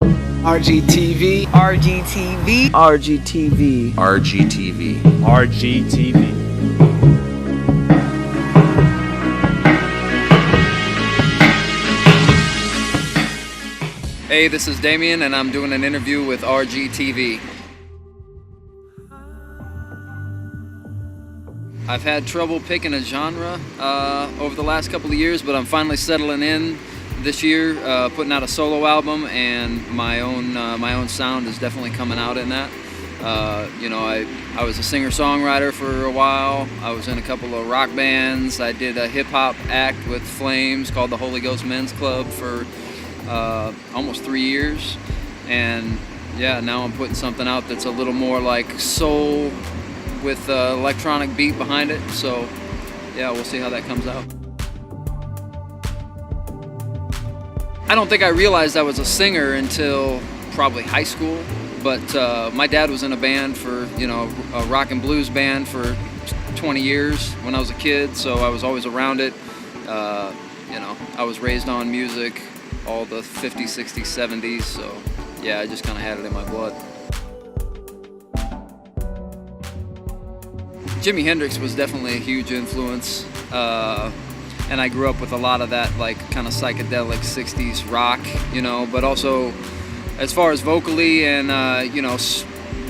RGTV. RGTV. RGTV. RGTV. RGTV. Hey, this is Damien, and I'm doing an interview with RGTV. I've had trouble picking a genre over the last couple of years, but I'm finally settling in this year, putting out a solo album, and my own sound is definitely coming out in that. I was a singer-songwriter for a while. I was in a couple of rock bands. I did a hip-hop act with Flames called the Holy Ghost Men's Club for almost 3 years, and yeah, now I'm putting something out that's a little more like soul with electronic beat behind it. So yeah, we'll see how that comes out. I don't think I realized I was a singer until probably high school, but my dad was in a band for, a rock and blues band for 20 years when I was a kid, so I was always around it. I was raised on music, all the 50s, 60s, 70s, so yeah, I just kind of had it in my blood. Jimi Hendrix was definitely a huge influence, and I grew up with a lot of that like kind of psychedelic 60s rock, but also as far as vocally and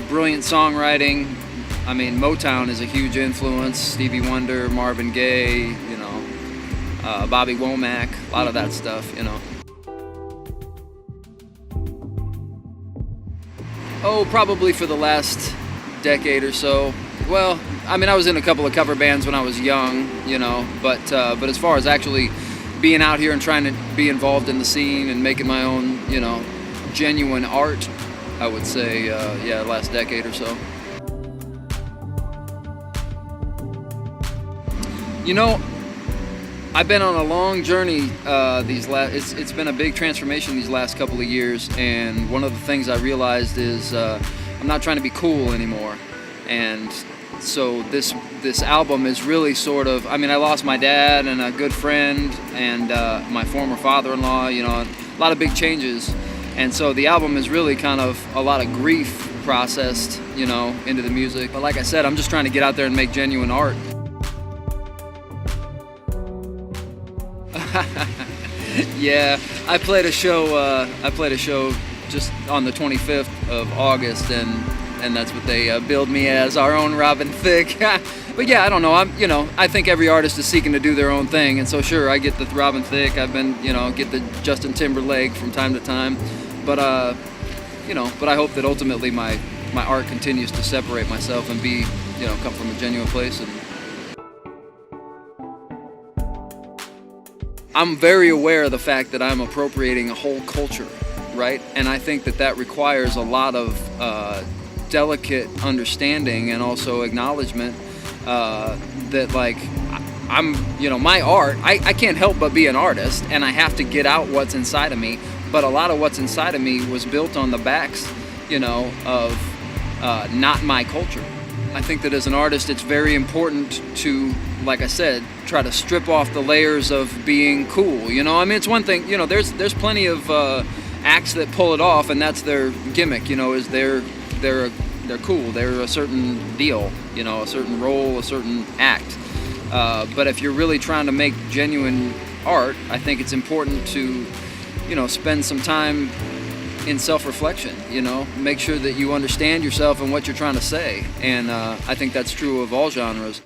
brilliant songwriting, I mean, Motown is a huge influence. Stevie Wonder, Marvin Gaye, Bobby Womack, a lot of that stuff, Oh, probably for the last decade or so. Well, I mean, I was in a couple of cover bands when I was young, but as far as actually being out here and trying to be involved in the scene and making my own, genuine art, I would say, last decade or so. I've been on a long journey it's been a big transformation these last couple of years, and one of the things I realized is I'm not trying to be cool anymore. And so this album is really sort of, I mean, I lost my dad and a good friend and my former father-in-law, a lot of big changes. And so the album is really kind of a lot of grief processed, into the music. But like I said, I'm just trying to get out there and make genuine art. Yeah, I played a show just on the 25th of August, and that's what they billed me as, our own Robin Thicke. But yeah, I don't know. I think every artist is seeking to do their own thing, and so sure, I get the Robin Thicke. I've been, get the Justin Timberlake from time to time, but I hope that ultimately my art continues to separate myself and be, come from a genuine place. And I'm very aware of the fact that I'm appropriating a whole culture, right? And I think that requires a lot of delicate understanding and also acknowledgement that, like, I'm, my art, I can't help but be an artist, and I have to get out what's inside of me, but a lot of what's inside of me was built on the backs, of not my culture. I think that as an artist, it's very important to, like I said, try to strip off the layers of being cool. I mean, it's one thing, there's plenty of acts that pull it off, and that's their gimmick, is they're cool, they're a certain deal, a certain role, a certain act. But if you're really trying to make genuine art, I think it's important to, spend some time in self-reflection, make sure that you understand yourself and what you're trying to say. And I think that's true of all genres.